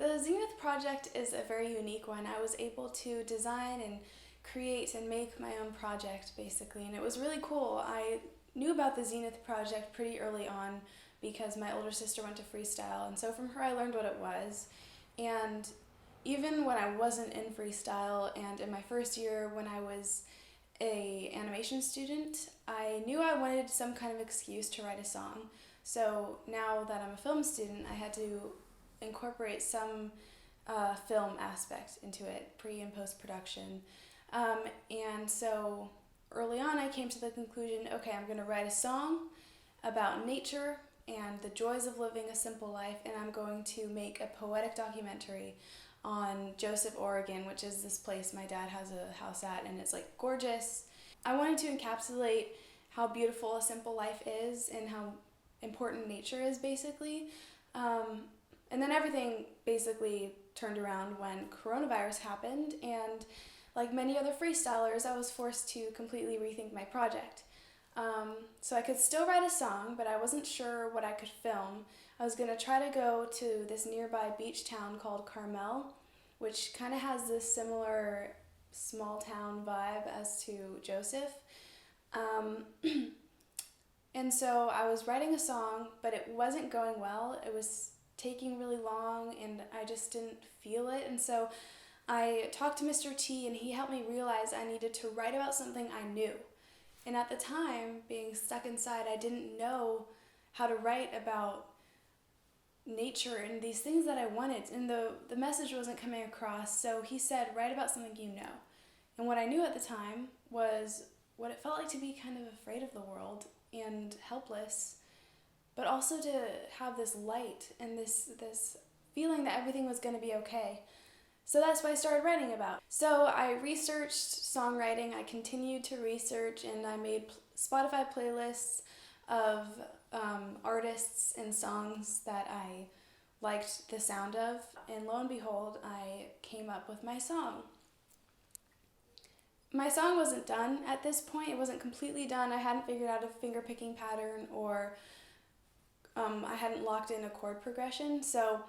the Zenith project is a very unique one. I was able to design and create and make my own project basically, and it was really cool. I knew about the Zenith project pretty early on because my older sister went to freestyle, and so from her I learned what it was. And even when I wasn't in freestyle and in my first year when I was a animation student, I knew I wanted some kind of excuse to write a song. So now that I'm a film student, I had to incorporate some film aspect into it, pre and post production. And so early on I came to the conclusion, okay, I'm going to write a song about nature and the joys of living a simple life, and I'm going to make a poetic documentary on Joseph, Oregon, which is this place my dad has a house at, and it's like gorgeous. I wanted to encapsulate how beautiful a simple life is and how important nature is basically. And then everything basically turned around when coronavirus happened, and like many other freestylers, I was forced to completely rethink my project. So I could still write a song, but I wasn't sure what I could film. I was going to try to go to this nearby beach town called Carmel, which kind of has this similar small town vibe as to Joseph. And so I was writing a song, but it wasn't going well. It was taking really long, and I just didn't feel it. And so I talked to Mr. T, and he helped me realize I needed to write about something I knew. And at the time, being stuck inside, I didn't know how to write about nature and these things that I wanted, and the message wasn't coming across. So he said, write about something you know. And what I knew at the time was what it felt like to be kind of afraid of the world and helpless, but also to have this light and this feeling that everything was going to be okay. So that's what I started writing about. So I researched songwriting, I continued to research, and I made Spotify playlists of artists and songs that I liked the sound of, and lo and behold, I came up with my song. My song wasn't done at this point. It wasn't completely done. I hadn't figured out a finger picking pattern, or I hadn't locked in a chord progression. So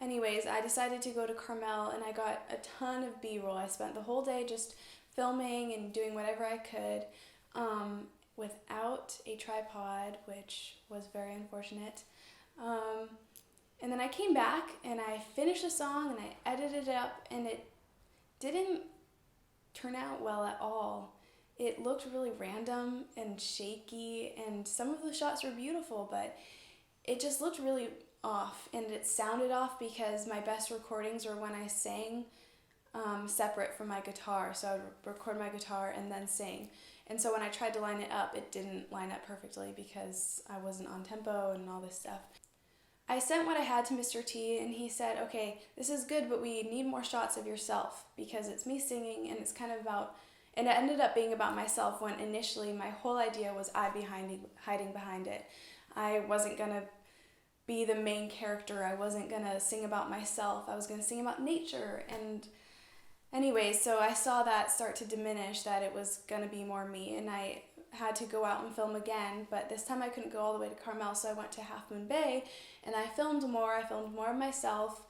anyways, I decided to go to Carmel, and I got a ton of B-roll. I spent the whole day just filming and doing whatever I could without a tripod, which was very unfortunate. And then I came back and I finished the song and I edited it up, and it didn't turn out well at all. It looked really random and shaky, and some of the shots were beautiful, but it just looked really off, and it sounded off because my best recordings were when I sang separate from my guitar. So I would record my guitar and then sing. And so when I tried to line it up, it didn't line up perfectly because I wasn't on tempo and all this stuff. I sent what I had to Mr. T, and he said, okay, this is good, but we need more shots of yourself because it's me singing, and it's kind of about, and it ended up being about myself when initially my whole idea was hiding behind it. I wasn't going to be the main character. I wasn't going to sing about myself. I was going to sing about nature. And anyways, so I saw that start to diminish, that it was going to be more me, and I had to go out and film again, but this time I couldn't go all the way to Carmel, so I went to Half Moon Bay, and I filmed more of myself,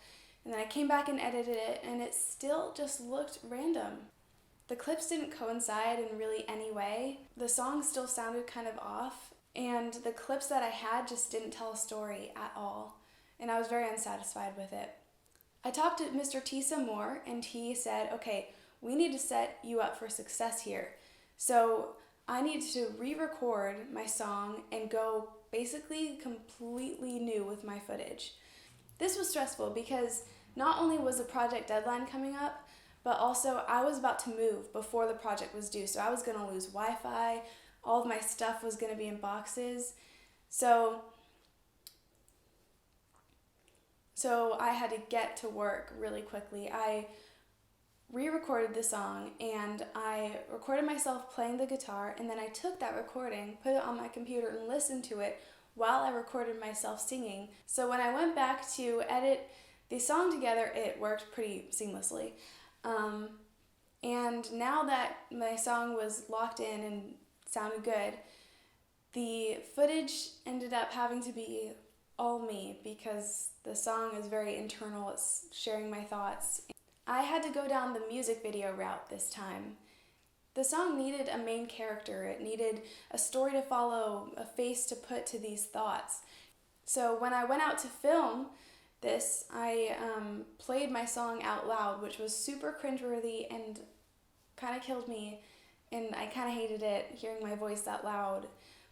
and then I came back and edited it, and it still just looked random. The clips didn't coincide in really any way. The song still sounded kind of off, and the clips that I had just didn't tell a story at all, and I was very unsatisfied with it. I talked to Mr. T some more, and he said, okay, we need to set you up for success here. So I needed to re-record my song and go basically completely new with my footage. This was stressful because not only was the project deadline coming up, but also I was about to move before the project was due. So I was going to lose Wi-Fi, all of my stuff was going to be in boxes. So I had to get to work really quickly. I re-recorded the song, and I recorded myself playing the guitar, and then I took that recording, put it on my computer, and listened to it while I recorded myself singing. So when I went back to edit the song together, it worked pretty seamlessly. And now that my song was locked in and sounded good, the footage ended up having to be all me because the song is very internal, it's sharing my thoughts. I had to go down the music video route this time. The song needed a main character, it needed a story to follow, a face to put to these thoughts. So when I went out to film this, I played my song out loud, which was super cringeworthy and kind of killed me, and I kind of hated it, hearing my voice that loud,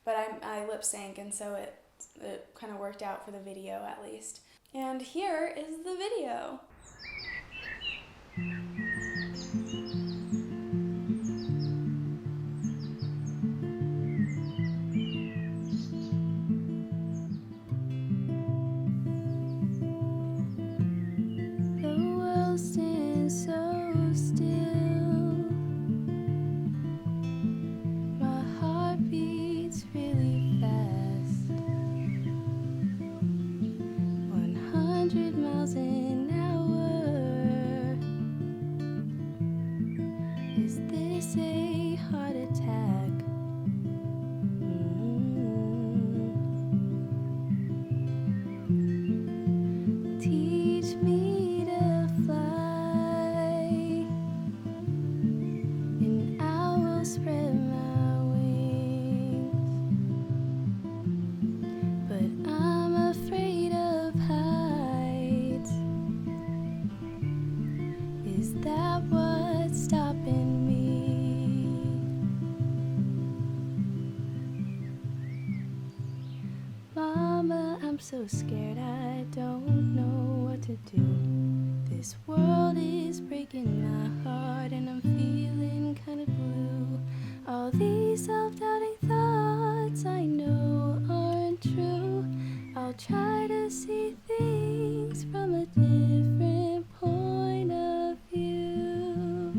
but I lip sync, and so it kind of worked out for the video at least. And here is the video. I'm so scared, I don't know what to do. This world is breaking my heart and I'm feeling kind of blue. All these self-doubting thoughts I know aren't true. I'll try to see things from a different point of view.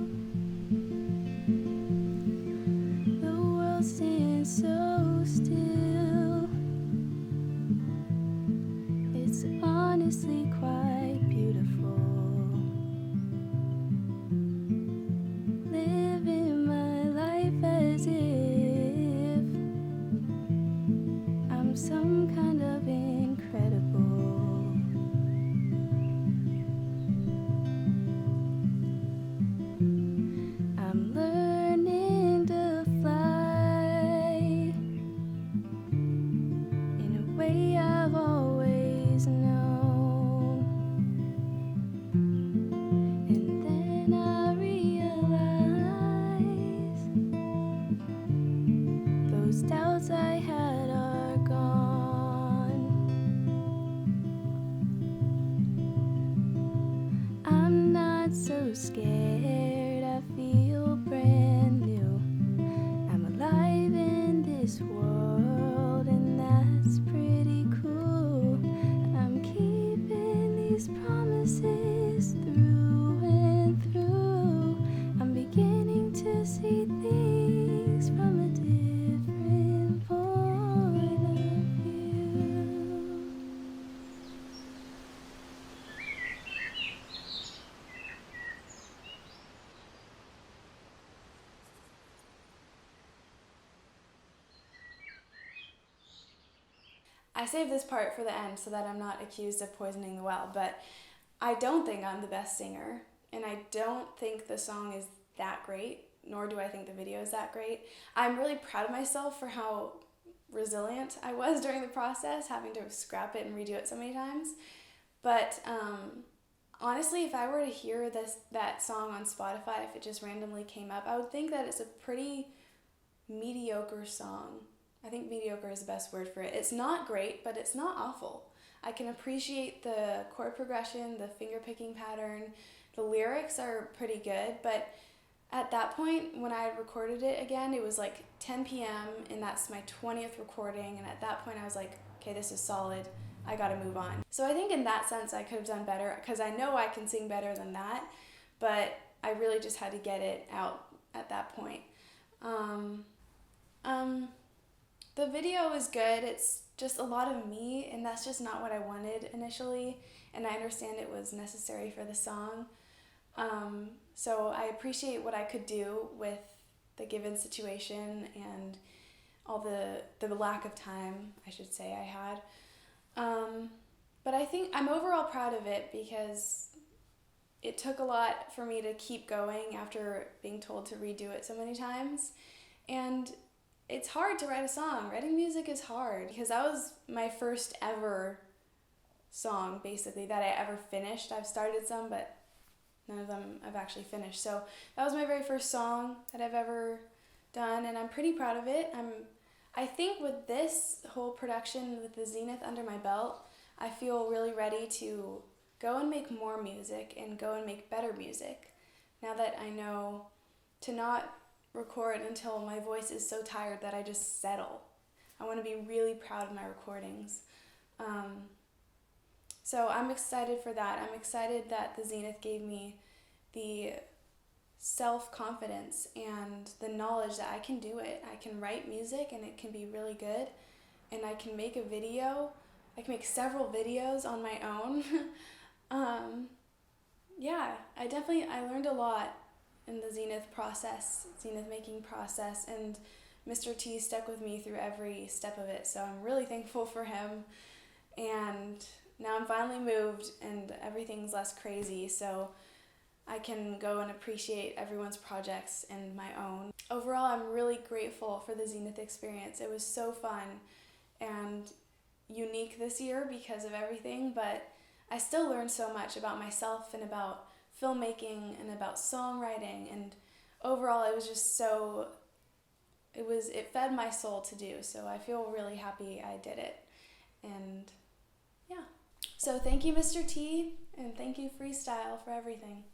The world stands so still. It's honestly quite beautiful. Living my life as if I'm some kind of incredible. I'm learning to fly in a way I've always known. And then I realize those doubts I had are gone. I'm not so scared, I feel brand new. I'm alive in this world and that's pretty cool. I'm keeping these promises through and through. I'm beginning to see things from a different point of view. I saved this part for the end so that I'm not accused of poisoning the well, but I don't think I'm the best singer, and I don't think the song is that great, nor do I think the video is that great. I'm really proud of myself for how resilient I was during the process, having to scrap it and redo it so many times. But honestly, if I were to hear that song on Spotify, if it just randomly came up, I would think that it's a pretty mediocre song. I think mediocre is the best word for it. It's not great, but it's not awful. I can appreciate the chord progression, the finger picking pattern. The lyrics are pretty good, but at that point, when I had recorded it again, it was like 10 p.m. and that's my 20th recording, and at that point I was like, okay, this is solid. I gotta move on. So I think in that sense I could have done better, because I know I can sing better than that, but I really just had to get it out at that point. The video is good. It's just a lot of me, and that's just not what I wanted initially, and I understand it was necessary for the song. So I appreciate what I could do with the given situation and all the lack of time, I should say, I had. But I think I'm overall proud of it because it took a lot for me to keep going after being told to redo it so many times. And it's hard to write a song. Writing music is hard because that was my first ever song, basically, that I ever finished. I've started some, but none of them I've actually finished. So that was my very first song that I've ever done, and I'm pretty proud of it. I think with this whole production with the Zenith under my belt, I feel really ready to go and make more music and go and make better music. Now that I know to not record until my voice is so tired that I just settle. I want to be really proud of my recordings. So I'm excited for that. I'm excited that the Zenith gave me the self-confidence and the knowledge that I can do it. I can write music and it can be really good, and I can make a video. I can make several videos on my own. Yeah, I learned a lot in the Zenith making process, and Mr. T stuck with me through every step of it, so I'm really thankful for him. And now I'm finally moved and everything's less crazy, so I can go and appreciate everyone's projects and my own. Overall, I'm really grateful for the Zenith experience. It was so fun and unique this year because of everything, but I still learned so much about myself and about filmmaking and about songwriting, and overall it was just it fed my soul to do, so I feel really happy I did it. And yeah. So thank you, Mr. T, and thank you, Freestyle, for everything.